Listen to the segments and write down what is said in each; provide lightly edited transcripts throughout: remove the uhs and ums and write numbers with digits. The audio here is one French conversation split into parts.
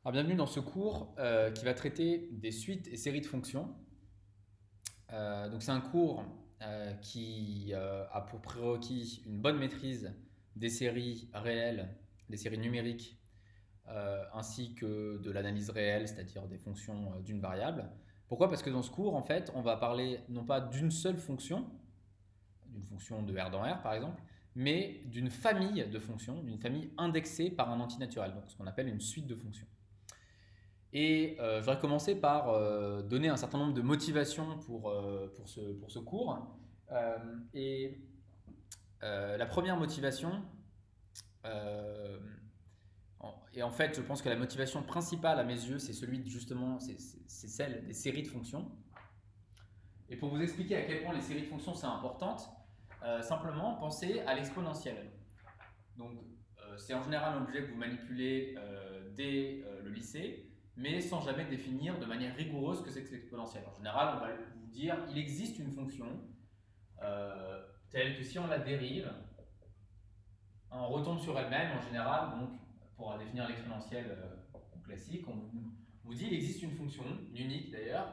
Alors, bienvenue dans ce cours qui va traiter des suites et séries de fonctions. Donc c'est un cours qui a pour prérequis une bonne maîtrise des séries réelles, des séries numériques, ainsi que de l'analyse réelle, c'est-à-dire des fonctions d'une variable. Pourquoi? Parce que dans ce cours, en fait, on va parler non pas d'une seule fonction, d'une fonction de R dans R par exemple, mais d'une famille de fonctions, d'une famille indexée par un antinaturel, donc ce qu'on appelle une suite de fonctions. Et je voudrais commencer par donner un certain nombre de motivations pour ce cours. Euh, et la première motivation, euh, et en fait, je pense que la motivation principale à mes yeux, c'est justement, c'est celle des séries de fonctions. Et pour vous expliquer à quel point les séries de fonctions c'est importante, simplement pensez à l'exponentielle. Donc, c'est en général un objet que vous manipulez dès le lycée, mais sans jamais définir de manière rigoureuse ce que c'est que l'exponentielle. En général, on va vous dire il existe une fonction telle que si on la dérive, on retombe sur elle-même. En général, donc, pour définir l'exponentielle classique, vous dit il existe une fonction, une unique d'ailleurs,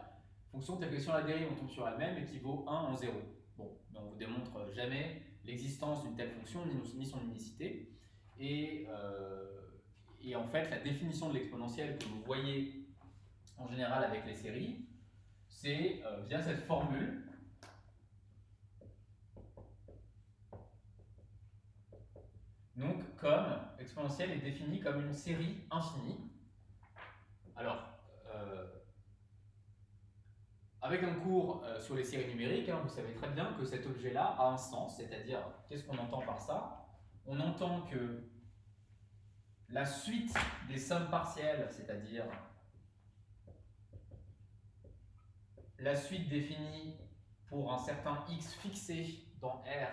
fonction telle que si on la dérive, on tombe sur elle-même et qui vaut 1 en 0. Bon, mais on ne vous démontre jamais l'existence d'une telle fonction ni son unicité. Et, euh, et en fait, la définition de l'exponentielle que vous voyez en général avec les séries, c'est via cette formule. Donc, comme exponentielle est définie comme une série infinie. Alors, euh, avec un cours sur les séries numériques, vous savez très bien que cet objet-là a un sens, c'est-à-dire, qu'est-ce qu'on entend par ça? On entend que la suite des sommes partielles, c'est-à-dire la suite définie pour un certain x fixé dans R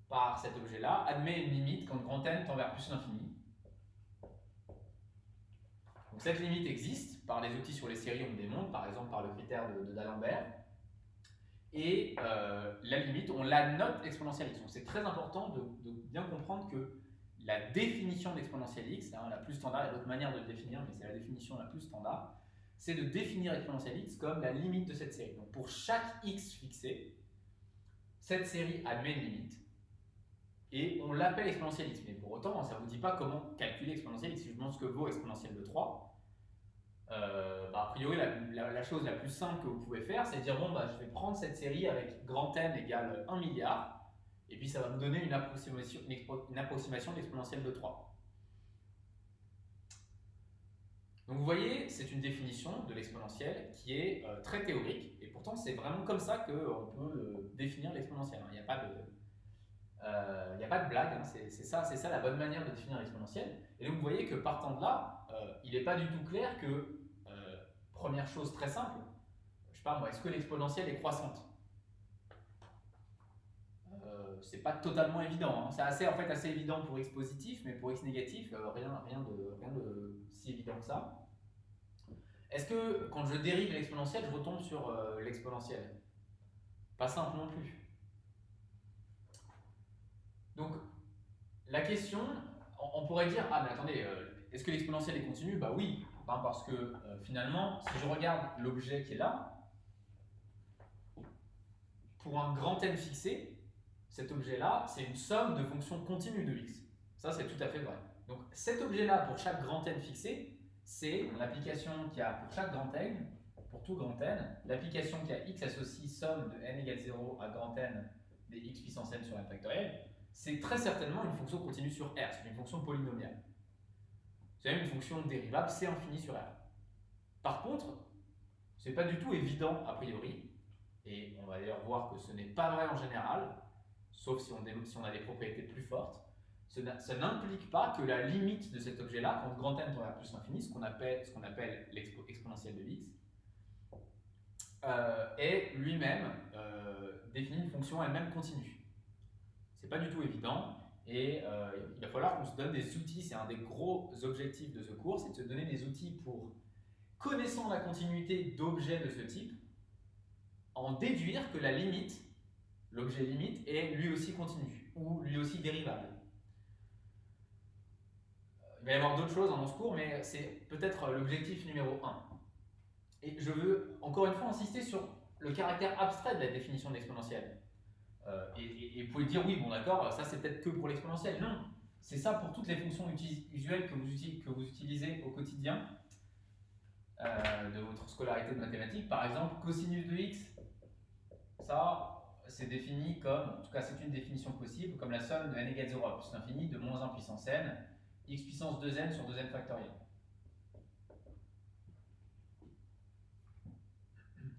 par cet objet-là, admet une limite quand grand N tend vers plus l'infini. Donc cette limite existe par les outils sur les séries, on le démontre, par exemple par le critère d'Alembert. Et la limite, on la note exponentielle x. Donc c'est très important de bien comprendre que la définition d'exponentielle x, la plus standard, il y a d'autres manières de le définir, mais c'est la définition la plus standard, c'est de définir exponentielle x comme la limite de cette série. Donc pour chaque x fixé, cette série admet une limite, et on l'appelle exponentielle x. Mais pour autant, ça ne vous dit pas comment calculer exponentielle x. Si je vous demande ce que vaut exponentielle de 3, a priori, la chose la plus simple que vous pouvez faire, c'est de dire bon, je vais prendre cette série avec grand N égale 1 milliard, et puis ça va me donner une approximation de l'exponentielle de 3. Donc vous voyez, c'est une définition de l'exponentielle qui est très théorique, et pourtant c'est vraiment comme ça qu'on peut définir l'exponentielle. Il n'y a pas de, il n'y a pas de blague, c'est ça la bonne manière de définir l'exponentielle. Et donc vous voyez que partant de là, il n'est pas du tout clair que, première chose très simple, je sais pas moi, est-ce que l'exponentielle est croissante? C'est pas totalement évident. C'est assez évident pour x positif, mais pour x négatif, rien de si évident que ça. Est-ce que quand je dérive l'exponentielle, je retombe sur l'exponentielle? Pas simple non plus. Donc la question, on pourrait dire, ah mais attendez, est-ce que l'exponentielle est continue? Bah oui, parce que finalement, si je regarde l'objet qui est là, pour un grand N fixé, cet objet-là, c'est une somme de fonctions continues de x. Ça, c'est tout à fait vrai. Donc cet objet-là, pour chaque grand N fixé, c'est l'application qui a pour chaque grand N, pour tout grand N, l'application qui a x associe somme de n égale 0 à grand N des x puissance n sur n factoriel, c'est très certainement une fonction continue sur R, c'est une fonction polynomiale. C'est même une fonction dérivable C infini sur R. Par contre, c'est pas du tout évident a priori, et on va d'ailleurs voir que ce n'est pas vrai en général, sauf si on a des propriétés plus fortes. Ça n'implique pas que la limite de cet objet-là, quand grand N tend vers plus l'infini, ce qu'on appelle l'exponentielle de x, est lui-même défini une fonction elle-même continue. C'est pas du tout évident, et il va falloir qu'on se donne des outils. C'est un des gros objectifs de ce cours, c'est de se donner des outils pour, connaissant la continuité d'objets de ce type, en déduire que la limite, l'objet limite, est lui aussi continu, ou lui aussi dérivable. il va y avoir d'autres choses dans ce cours, mais c'est peut-être l'objectif numéro un. Et je veux encore une fois insister sur le caractère abstrait de la définition de l'exponentielle. Et vous pouvez dire, oui, bon d'accord, ça c'est peut-être que pour l'exponentielle. Non, c'est ça pour toutes les fonctions usuelles que vous utilisez au quotidien de votre scolarité de mathématiques. Par exemple, cosinus de x, ça c'est défini comme, en tout cas c'est une définition possible, comme la somme de n égale 0 à plus l'infini de moins 1 puissance n, x puissance 2n sur 2n factoriel.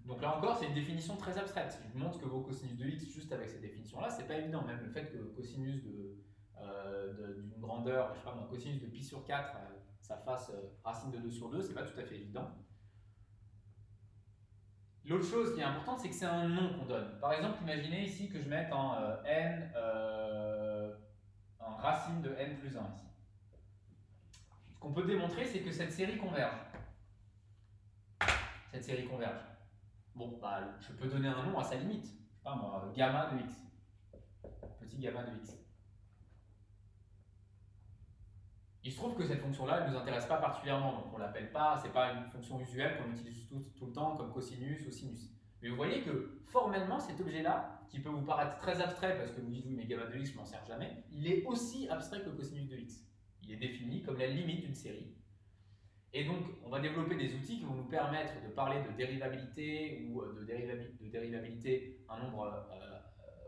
Donc là encore, c'est une définition très abstraite. Si je vous montre que vos cosinus de x juste avec cette définition-là, c'est pas évident. Même le fait que cosinus d'une grandeur, je sais pas moi, cosinus de pi sur 4, ça fasse racine de 2 sur 2, c'est pas tout à fait évident. L'autre chose qui est importante, c'est que c'est un nom qu'on donne. Par exemple, imaginez ici que je mette en en racine de n plus 1 ici. Ce qu'on peut démontrer, c'est que cette série converge. Cette série converge. Bon, bah, je peux donner un nom à sa limite. Je sais pas moi, gamma de x. Petit gamma de x. Il se trouve que cette fonction-là, elle ne nous intéresse pas particulièrement, donc on ne l'appelle pas, c'est pas une fonction usuelle qu'on utilise tout le temps comme cosinus ou sinus. Mais vous voyez que formellement, cet objet-là, qui peut vous paraître très abstrait parce que vous dites oui, mais gamma de x, je m'en sers jamais, il est aussi abstrait que cosinus de x. Il est défini comme la limite d'une série. Et donc, on va développer des outils qui vont nous permettre de parler de dérivabilité ou de dérivabilité un nombre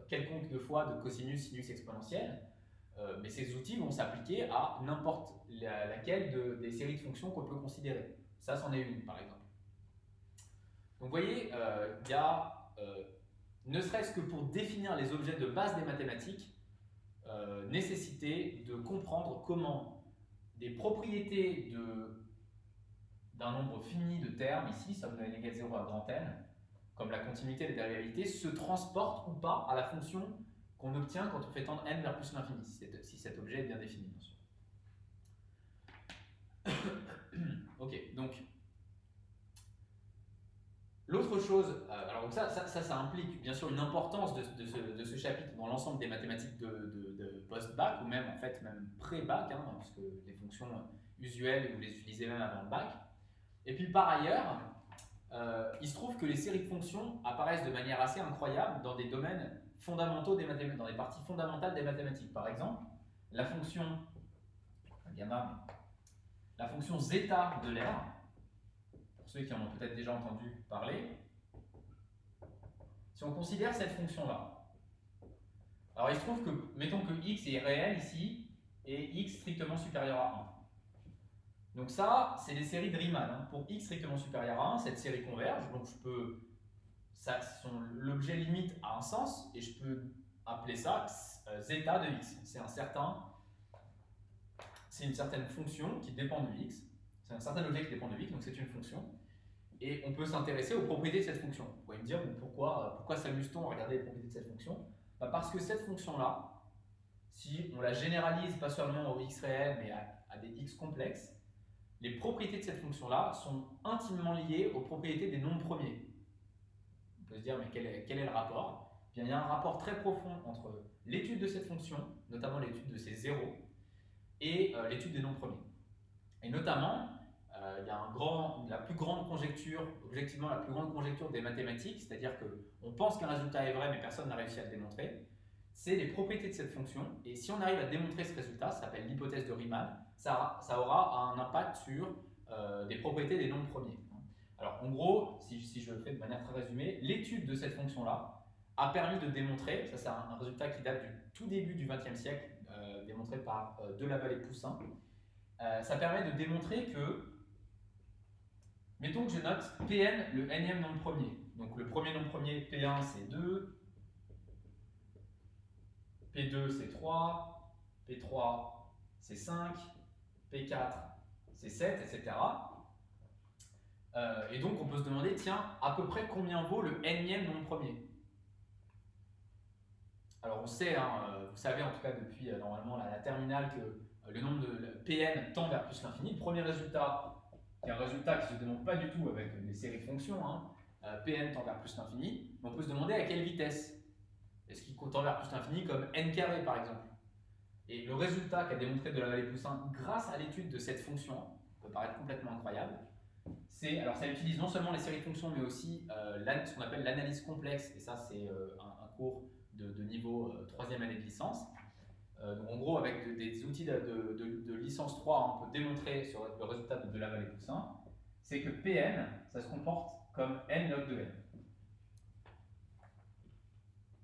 quelconque de fois de cosinus, sinus exponentielle. Mais ces outils vont s'appliquer à n'importe laquelle des séries de fonctions qu'on peut considérer. Ça, c'en est une, par exemple. Donc, vous voyez, il y a, ne serait-ce que pour définir les objets de base des mathématiques, nécessité de comprendre comment des propriétés d'un nombre fini de termes, ici, somme de n égale 0 à grand N, comme la continuité des dérivabilités, se transportent ou pas à la fonction qu'on obtient quand on fait tendre n vers plus l'infini, si cet objet est bien défini, bien sûr. Ok, donc, l'autre chose, alors donc ça implique bien sûr une importance de ce chapitre dans l'ensemble des mathématiques de post-bac, ou même en fait même pré-bac, hein, parce que les fonctions usuelles, vous les utilisez même avant le bac. Et puis par ailleurs, il se trouve que les séries de fonctions apparaissent de manière assez incroyable dans des domaines fondamentaux des mathématiques, dans les parties fondamentales des mathématiques. Par exemple, la fonction gamma, la fonction zeta de l'air, pour ceux qui en ont peut-être déjà entendu parler, si on considère cette fonction-là, alors il se trouve que, mettons que x est réel ici, et x strictement supérieur à 1. Donc ça, c'est des séries de Riemann. Hein. Pour x strictement supérieur à 1, cette série converge, donc l'objet limite a un sens, et je peux appeler ça zeta de x. C'est une certaine fonction qui dépend de x, c'est un certain objet qui dépend de x, donc c'est une fonction. Et on peut s'intéresser aux propriétés de cette fonction. Vous pouvez me dire pourquoi s'amuse-t-on à regarder les propriétés de cette fonction? Parce que cette fonction-là, si on la généralise pas seulement aux x réels, mais à des x complexes, les propriétés de cette fonction-là sont intimement liées aux propriétés des nombres premiers. On peut se dire, mais quel est le rapport? Bien, il y a un rapport très profond entre l'étude de cette fonction, notamment l'étude de ses zéros, et l'étude des nombres premiers. Et notamment, il y a la plus grande conjecture, objectivement la plus grande conjecture des mathématiques, c'est-à-dire qu'on pense qu'un résultat est vrai, mais personne n'a réussi à le démontrer, c'est les propriétés de cette fonction. Et si on arrive à démontrer ce résultat, ça s'appelle l'hypothèse de Riemann, ça aura un impact sur des propriétés des nombres premiers. Alors en gros, si je le fais de manière très résumée, l'étude de cette fonction-là a permis de démontrer, ça c'est un résultat qui date du tout début du XXe siècle, démontré par Delaval et Poussin, ça permet de démontrer que, mettons que je note Pn le nème nombre premier. Donc le premier nombre premier, P1 c'est 2, P2 c'est 3, P3 c'est 5, P4 c'est 7, etc. Et donc on peut se demander, tiens, à peu près combien vaut le nème nombre premier? Alors on sait, hein, vous savez en tout cas depuis normalement la terminale que le nombre de Pn tend vers plus l'infini. Le premier résultat, qui est un résultat qui ne se démontre pas du tout avec des séries de fonctions, hein, Pn tend vers plus l'infini, mais on peut se demander à quelle vitesse. Est-ce qu'il tend vers plus l'infini comme n carré par exemple? Et le résultat qu'a démontré de la Vallée-Poussin grâce à l'étude de cette fonction peut paraître complètement incroyable. Alors ça utilise non seulement les séries de fonctions, mais aussi ce qu'on appelle l'analyse complexe, et ça c'est un cours de niveau 3e année de licence. Donc en gros, avec des outils de licence 3, on peut démontrer sur le résultat de la Vallée-Poussin, c'est que Pn, ça se comporte comme n log de n.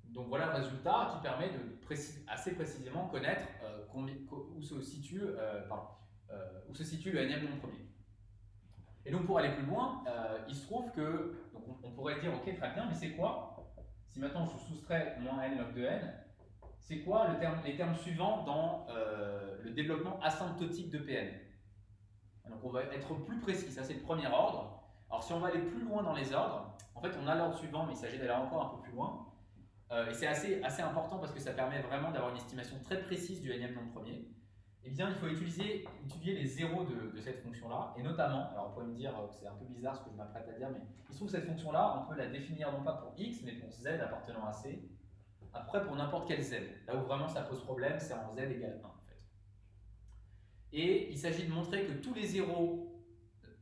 Donc voilà le résultat qui permet de assez précisément connaître où se situe le nème nombre premier. Et donc pour aller plus loin, il se trouve que, donc on pourrait dire, ok, très bien, mais c'est quoi, si maintenant je soustrais moins n log de n, c'est quoi les termes suivants dans le développement asymptotique de Pn? Donc on va être plus précis, ça c'est le premier ordre. Alors si on va aller plus loin dans les ordres, en fait on a l'ordre suivant, mais il s'agit d'aller encore un peu plus loin. Et c'est assez important parce que ça permet vraiment d'avoir une estimation très précise du nème nombre premier. Eh bien, il faut étudier les zéros de cette fonction-là, et notamment, alors on pourrait me dire que c'est un peu bizarre ce que je m'apprête à dire, mais il se trouve que cette fonction-là, on peut la définir non pas pour x, mais pour z appartenant à c, après pour n'importe quel z. Là où vraiment ça pose problème, c'est en z égale 1 en fait. Et il s'agit de montrer que tous les zéros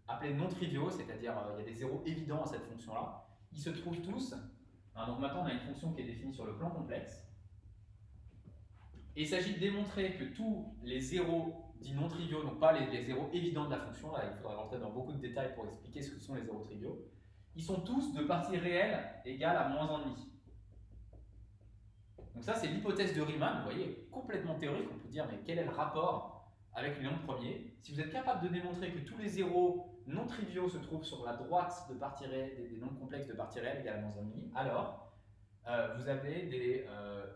appelés non triviaux, c'est-à-dire il y a des zéros évidents à cette fonction-là, ils se trouvent tous. Donc maintenant on a une fonction qui est définie sur le plan complexe. Et il s'agit de démontrer que tous les zéros dits non triviaux, donc pas les zéros évidents de la fonction, là il faudrait rentrer dans beaucoup de détails pour expliquer ce que sont les zéros triviaux, ils sont tous de partie réelle égale à moins 1,5. Donc ça c'est l'hypothèse de Riemann, vous voyez, complètement théorique, on peut dire mais quel est le rapport avec les nombres premiers? Si vous êtes capable de démontrer que tous les zéros non triviaux se trouvent sur la droite de partie réelle, des nombres complexes de partie réelle égale à moins 1,5, alors vous avez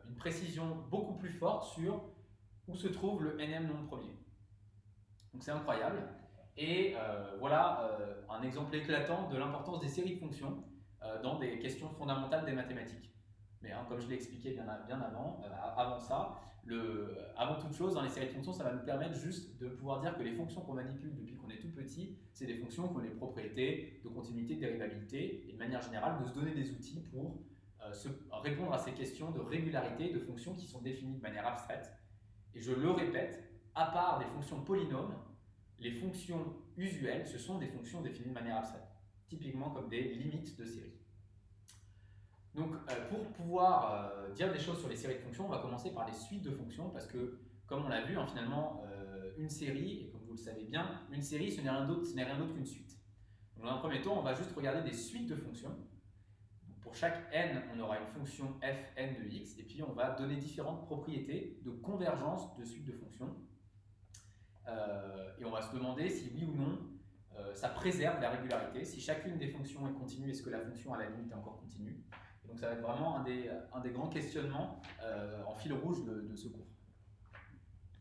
une précision beaucoup plus forte sur où se trouve le nème nombre premier. Donc c'est incroyable. Et voilà un exemple éclatant de l'importance des séries de fonctions dans des questions fondamentales des mathématiques. Mais comme je l'ai expliqué bien avant ça, avant toute chose, dans les séries de fonctions, ça va nous permettre juste de pouvoir dire que les fonctions qu'on manipule depuis qu'on est tout petit, c'est des fonctions qui ont des propriétés de continuité, de dérivabilité, et de manière générale, de se donner des outils pour répondre à ces questions de régularité de fonctions qui sont définies de manière abstraite. Et je le répète, à part des fonctions polynômes, les fonctions usuelles, ce sont des fonctions définies de manière abstraite, typiquement comme des limites de série. Donc pour pouvoir dire des choses sur les séries de fonctions, on va commencer par les suites de fonctions, parce que comme on l'a vu, finalement, une série, et comme vous le savez bien, une série ce n'est rien d'autre qu'une suite. Donc, dans un premier temps, on va juste regarder des suites de fonctions. Pour chaque n, on aura une fonction fn de x, et puis on va donner différentes propriétés de convergence de suites de fonctions. Et on va se demander si oui ou non, ça préserve la régularité. Si chacune des fonctions est continue, est-ce que la fonction à la limite est encore continue? Et donc ça va être vraiment un des grands questionnements en fil rouge de ce cours.